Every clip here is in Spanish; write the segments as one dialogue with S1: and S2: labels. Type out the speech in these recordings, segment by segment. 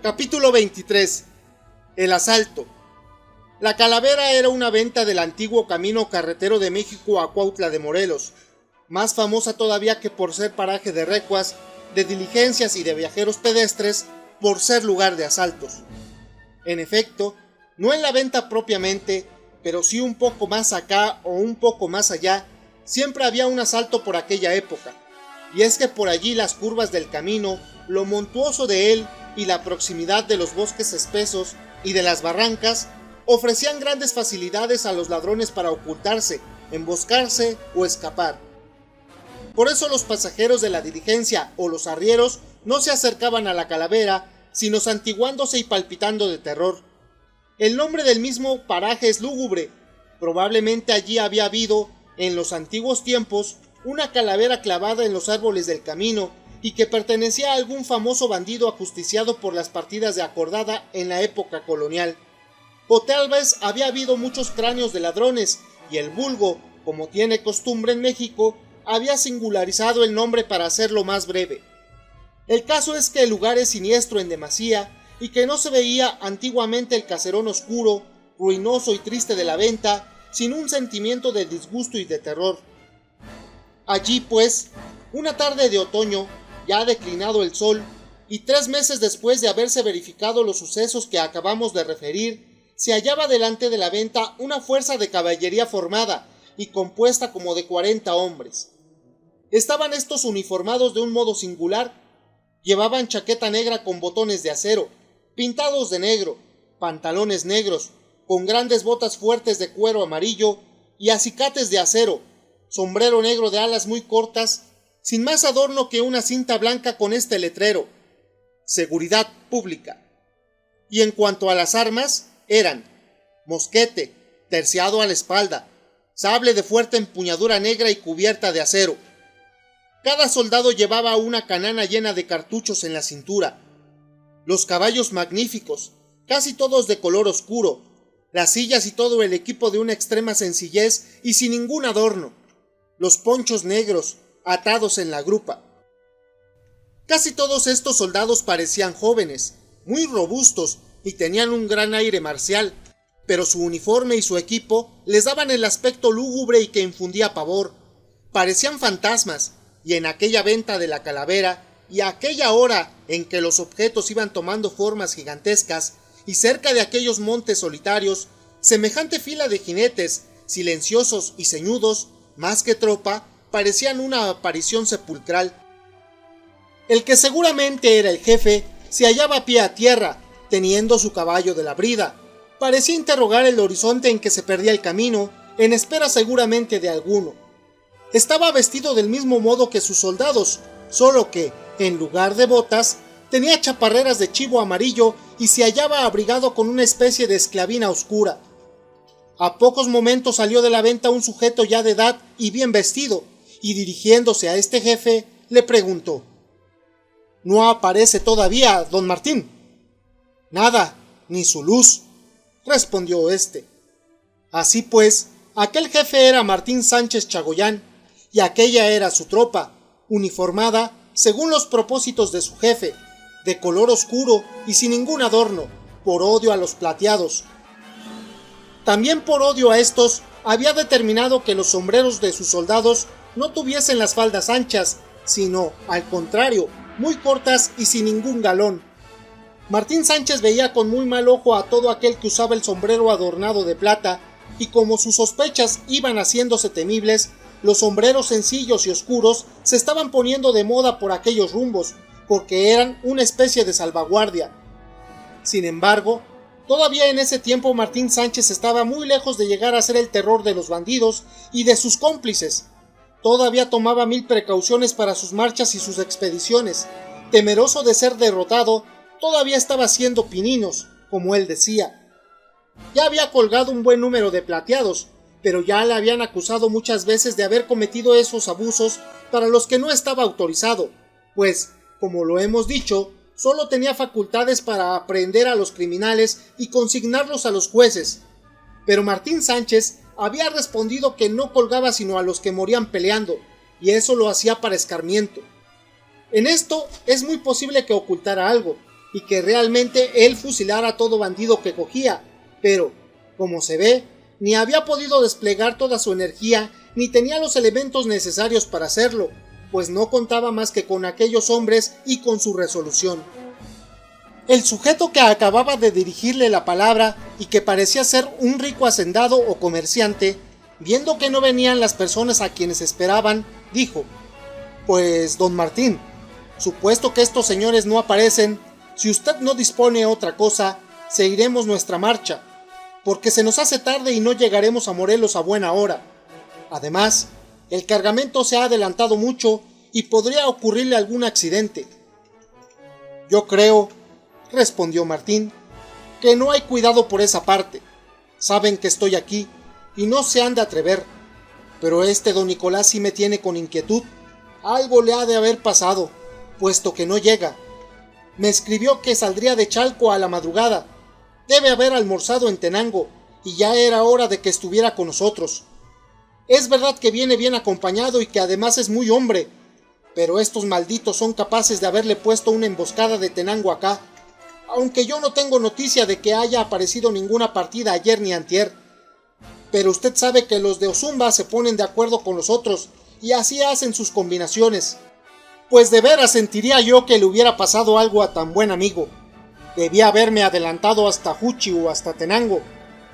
S1: Capítulo 23. El asalto. La Calavera era una venta del antiguo camino carretero de México a Cuautla de Morelos, más famosa todavía que por ser paraje de recuas, de diligencias y de viajeros pedestres, por ser lugar de asaltos. En efecto, no en la venta propiamente, pero sí un poco más acá o un poco más allá, siempre había un asalto por aquella época, y es que por allí las curvas del camino, lo montuoso de él y la proximidad de los bosques espesos y de las barrancas ofrecían grandes facilidades a los ladrones para ocultarse, emboscarse o escapar. Por eso los pasajeros de la diligencia o los arrieros no se acercaban a la Calavera, sino santiguándose y palpitando de terror. El nombre del mismo paraje es lúgubre. Probablemente allí había habido, en los antiguos tiempos, una calavera clavada en los árboles del camino y que pertenecía a algún famoso bandido ajusticiado por las partidas de acordada en la época colonial. O tal vez había habido muchos cráneos de ladrones y el vulgo, como tiene costumbre en México, había singularizado el nombre para hacerlo más breve. El caso es que el lugar es siniestro en demasía y que no se veía antiguamente el caserón oscuro, ruinoso y triste de la venta, sin un sentimiento de disgusto y de terror. Allí, pues, una tarde de otoño, ya declinado el sol, y 3 meses después de haberse verificado los sucesos que acabamos de referir, se hallaba delante de la venta una fuerza de caballería formada y compuesta como de 40 hombres. Estaban estos uniformados de un modo singular. Llevaban chaqueta negra con botones de acero, pintados de negro, pantalones negros, con grandes botas fuertes de cuero amarillo y acicates de acero, sombrero negro de alas muy cortas, sin más adorno que una cinta blanca con este letrero: Seguridad Pública. Y en cuanto a las armas, eran mosquete, terciado a la espalda, sable de fuerte empuñadura negra y cubierta de acero. Cada soldado llevaba una canana llena de cartuchos en la cintura. Los caballos magníficos, casi todos de color oscuro, las sillas y todo el equipo de una extrema sencillez y sin ningún adorno. Los ponchos negros, atados en la grupa. Casi todos estos soldados parecían jóvenes, muy robustos y tenían un gran aire marcial, pero su uniforme y su equipo les daban el aspecto lúgubre y que infundía pavor. Parecían fantasmas, y en aquella venta de la Calavera, y a aquella hora en que los objetos iban tomando formas gigantescas, y cerca de aquellos montes solitarios, semejante fila de jinetes, silenciosos y ceñudos, más que tropa, parecían una aparición sepulcral. El que seguramente era el jefe se hallaba a pie a tierra, teniendo su caballo de la brida. Parecía interrogar el horizonte en que se perdía el camino, en espera seguramente de alguno. Estaba vestido del mismo modo que sus soldados, solo que, en lugar de botas, tenía chaparreras de chivo amarillo y se hallaba abrigado con una especie de esclavina oscura. A pocos momentos salió de la venta un sujeto ya de edad y bien vestido, y dirigiéndose a este jefe, le preguntó: «¿No aparece todavía, don Martín?» «Nada, ni su luz», respondió éste. Así pues, aquel jefe era Martín Sánchez Chagoyán, y aquella era su tropa, uniformada según los propósitos de su jefe, de color oscuro y sin ningún adorno, por odio a los plateados. También por odio a estos, había determinado que los sombreros de sus soldados no tuviesen las faldas anchas, sino, al contrario, muy cortas y sin ningún galón. Martín Sánchez veía con muy mal ojo a todo aquel que usaba el sombrero adornado de plata, y como sus sospechas iban haciéndose temibles, los sombreros sencillos y oscuros se estaban poniendo de moda por aquellos rumbos, porque eran una especie de salvaguardia. Sin embargo, todavía en ese tiempo Martín Sánchez estaba muy lejos de llegar a ser el terror de los bandidos y de sus cómplices. Todavía tomaba 1000 precauciones para sus marchas y sus expediciones. Temeroso de ser derrotado, todavía estaba haciendo pininos, como él decía. Ya había colgado un buen número de plateados, pero ya le habían acusado muchas veces de haber cometido esos abusos para los que no estaba autorizado, pues, como lo hemos dicho, solo tenía facultades para aprehender a los criminales y consignarlos a los jueces. Pero Martín Sánchez había respondido que no colgaba sino a los que morían peleando, y eso lo hacía para escarmiento. En esto es muy posible que ocultara algo, y que realmente él fusilara a todo bandido que cogía, pero, como se ve, ni había podido desplegar toda su energía ni tenía los elementos necesarios para hacerlo, pues no contaba más que con aquellos hombres y con su resolución. El sujeto que acababa de dirigirle la palabra y que parecía ser un rico hacendado o comerciante, viendo que no venían las personas a quienes esperaban, dijo: «Pues, don Martín, supuesto que estos señores no aparecen, si usted no dispone otra cosa, seguiremos nuestra marcha, porque se nos hace tarde y no llegaremos a Morelos a buena hora. Además, el cargamento se ha adelantado mucho y podría ocurrirle algún accidente». «Yo creo», respondió Martín, «que no hay cuidado por esa parte. Saben que estoy aquí y no se han de atrever. Pero este don Nicolás sí me tiene con inquietud. Algo le ha de haber pasado, puesto que no llega. Me escribió que saldría de Chalco a la madrugada. Debe haber almorzado en Tenango y ya era hora de que estuviera con nosotros. Es verdad que viene bien acompañado y que además es muy hombre, pero estos malditos son capaces de haberle puesto una emboscada de Tenango acá, aunque yo no tengo noticia de que haya aparecido ninguna partida ayer ni antier. Pero usted sabe que los de Ozumba se ponen de acuerdo con los otros y así hacen sus combinaciones. Pues de veras sentiría yo que le hubiera pasado algo a tan buen amigo. Debía haberme adelantado hasta Juchi o hasta Tenango,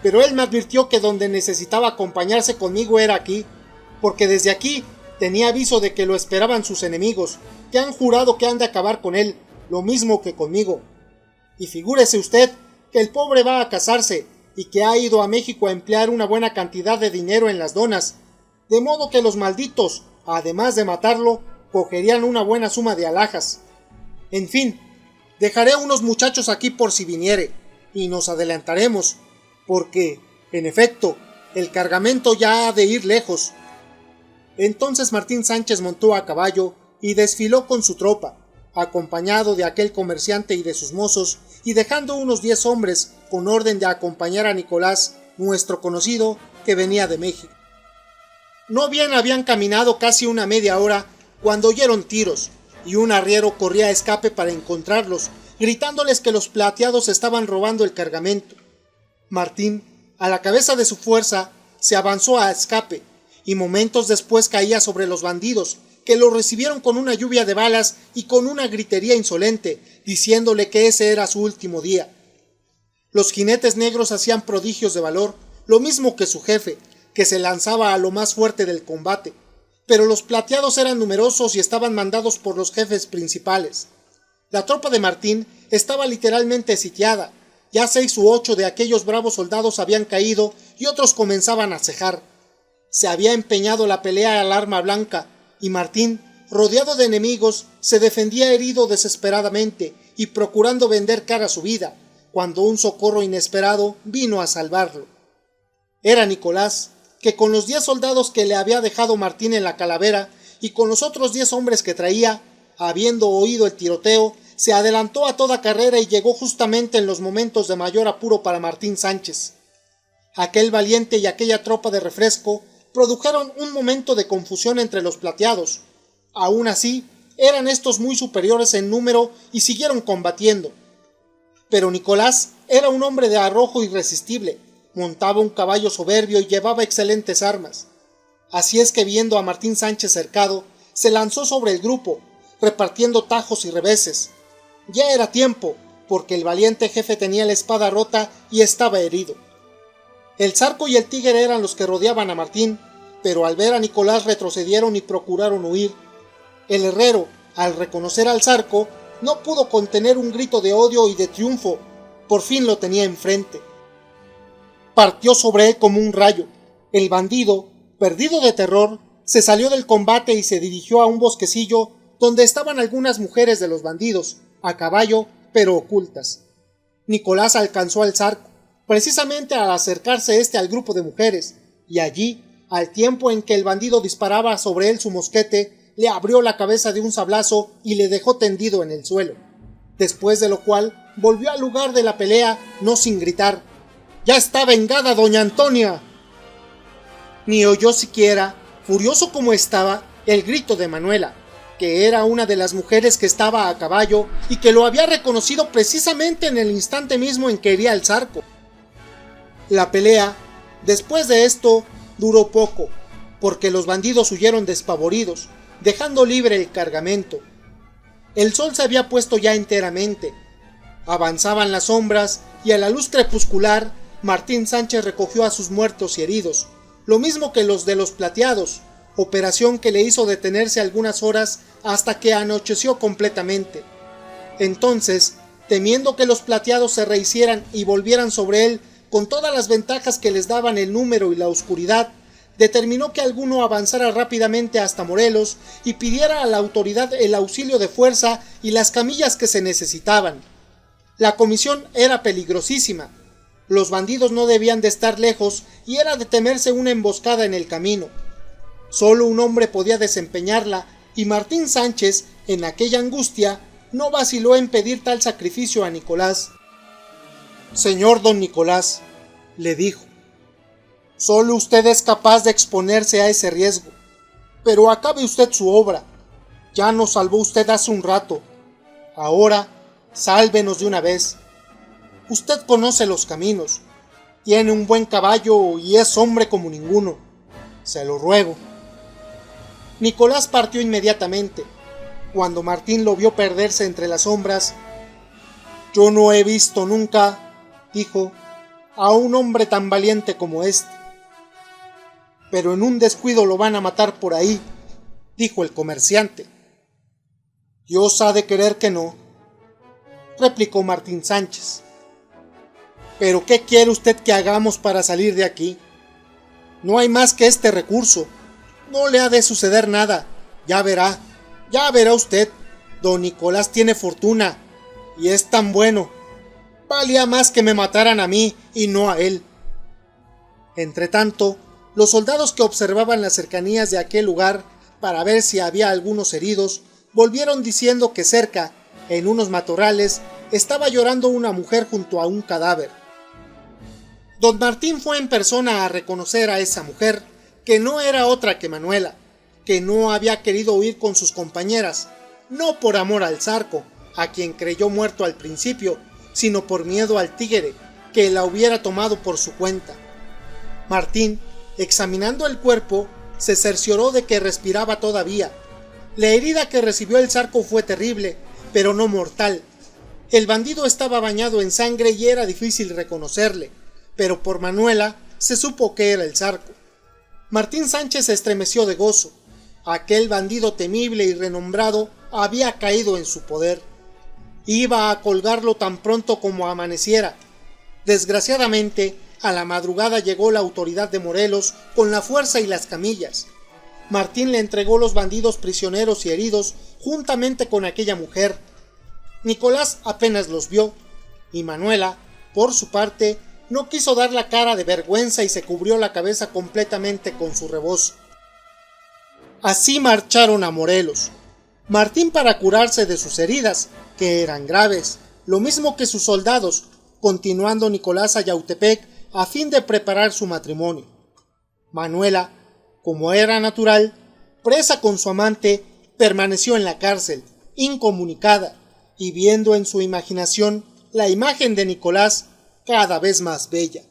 S1: pero él me advirtió que donde necesitaba acompañarse conmigo era aquí, porque desde aquí tenía aviso de que lo esperaban sus enemigos, que han jurado que han de acabar con él, lo mismo que conmigo. Y figúrese usted que el pobre va a casarse y que ha ido a México a emplear una buena cantidad de dinero en las donas, de modo que los malditos, además de matarlo, cogerían una buena suma de alhajas. En fin, dejaré unos muchachos aquí por si viniere, y nos adelantaremos, porque, en efecto, el cargamento ya ha de ir lejos». Entonces Martín Sánchez montó a caballo y desfiló con su tropa, acompañado de aquel comerciante y de sus mozos, y dejando unos 10 hombres con orden de acompañar a Nicolás, nuestro conocido, que venía de México. No bien habían caminado casi una media hora cuando oyeron tiros, y un arriero corría a escape para encontrarlos, gritándoles que los plateados estaban robando el cargamento. Martín, a la cabeza de su fuerza, se avanzó a escape, y momentos después caía sobre los bandidos, que lo recibieron con una lluvia de balas y con una gritería insolente, diciéndole que ese era su último día. Los jinetes negros hacían prodigios de valor, lo mismo que su jefe, que se lanzaba a lo más fuerte del combate, pero los plateados eran numerosos y estaban mandados por los jefes principales. La tropa de Martín estaba literalmente sitiada, ya 6 u 8 de aquellos bravos soldados habían caído y otros comenzaban a cejar. Se había empeñado la pelea al arma blanca, y Martín, rodeado de enemigos, se defendía herido desesperadamente y procurando vender cara su vida, cuando un socorro inesperado vino a salvarlo. Era Nicolás, que con los 10 soldados que le había dejado Martín en la Calavera y con los otros 10 hombres que traía, habiendo oído el tiroteo, se adelantó a toda carrera y llegó justamente en los momentos de mayor apuro para Martín Sánchez. Aquel valiente y aquella tropa de refresco produjeron un momento de confusión entre los plateados. Aún así, eran estos muy superiores en número y siguieron combatiendo. Pero Nicolás era un hombre de arrojo irresistible, montaba un caballo soberbio y llevaba excelentes armas. Así es que viendo a Martín Sánchez cercado, se lanzó sobre el grupo, repartiendo tajos y reveses. Ya era tiempo, porque el valiente jefe tenía la espada rota y estaba herido. El Zarco y el Tigre eran los que rodeaban a Martín, pero al ver a Nicolás retrocedieron y procuraron huir. El herrero, al reconocer al Zarco, no pudo contener un grito de odio y de triunfo. Por fin lo tenía enfrente. Partió sobre él como un rayo. El bandido, perdido de terror, se salió del combate y se dirigió a un bosquecillo donde estaban algunas mujeres de los bandidos, a caballo, pero ocultas. Nicolás alcanzó al Zarco, precisamente al acercarse éste al grupo de mujeres, y allí, al tiempo en que el bandido disparaba sobre él su mosquete, le abrió la cabeza de un sablazo y le dejó tendido en el suelo, después de lo cual volvió al lugar de la pelea, no sin gritar: «¡Ya está vengada doña Antonia!». Ni oyó siquiera, furioso como estaba, el grito de Manuela, que era una de las mujeres que estaba a caballo y que lo había reconocido precisamente en el instante mismo en que hería el Zarco. La pelea, después de esto, duró poco, porque los bandidos huyeron despavoridos, dejando libre el cargamento. El sol se había puesto ya enteramente. Avanzaban las sombras y a la luz crepuscular, Martín Sánchez recogió a sus muertos y heridos, lo mismo que los de los plateados, operación que le hizo detenerse algunas horas hasta que anocheció completamente. Entonces, temiendo que los plateados se rehicieran y volvieran sobre él con todas las ventajas que les daban el número y la oscuridad, determinó que alguno avanzara rápidamente hasta Morelos y pidiera a la autoridad el auxilio de fuerza y las camillas que se necesitaban. La comisión era peligrosísima. Los bandidos no debían de estar lejos y era de temerse una emboscada en el camino. Solo un hombre podía desempeñarla y Martín Sánchez, en aquella angustia, no vaciló en pedir tal sacrificio a Nicolás. «Señor don Nicolás», le dijo, «solo usted es capaz de exponerse a ese riesgo, pero acabe usted su obra. Ya nos salvó usted hace un rato. Ahora, sálvenos de una vez. Usted conoce los caminos, tiene un buen caballo y es hombre como ninguno. Se lo ruego». Nicolás partió inmediatamente. Cuando Martín lo vio perderse entre las sombras, «Yo no he visto nunca», dijo, «a un hombre tan valiente como este». «Pero en un descuido lo van a matar por ahí», dijo el comerciante. «Dios ha de querer que no», replicó Martín Sánchez. «¿Pero qué quiere usted que hagamos para salir de aquí? No hay más que este recurso. No le ha de suceder nada. Ya verá usted. Don Nicolás tiene fortuna y es tan bueno. Valía más que me mataran a mí y no a él». Entretanto, los soldados que observaban las cercanías de aquel lugar para ver si había algunos heridos, volvieron diciendo que cerca, en unos matorrales, estaba llorando una mujer junto a un cadáver. Don Martín fue en persona a reconocer a esa mujer, que no era otra que Manuela, que no había querido huir con sus compañeras, no por amor al Zarco, a quien creyó muerto al principio, sino por miedo al tigre, que la hubiera tomado por su cuenta. Martín, examinando el cuerpo, se cercioró de que respiraba todavía. La herida que recibió el Zarco fue terrible, pero no mortal. El bandido estaba bañado en sangre y era difícil reconocerle, pero por Manuela se supo que era el Zarco. Martín Sánchez se estremeció de gozo. Aquel bandido temible y renombrado había caído en su poder. Iba a colgarlo tan pronto como amaneciera. Desgraciadamente, a la madrugada llegó la autoridad de Morelos con la fuerza y las camillas. Martín le entregó los bandidos prisioneros y heridos juntamente con aquella mujer. Nicolás apenas los vio, y Manuela, por su parte, no quiso dar la cara de vergüenza y se cubrió la cabeza completamente con su rebozo. Así marcharon a Morelos. Martín para curarse de sus heridas, que eran graves, lo mismo que sus soldados, continuando Nicolás a Yautepec a fin de preparar su matrimonio. Manuela, como era natural, presa con su amante, permaneció en la cárcel, incomunicada, y viendo en su imaginación la imagen de Nicolás cada vez más bella.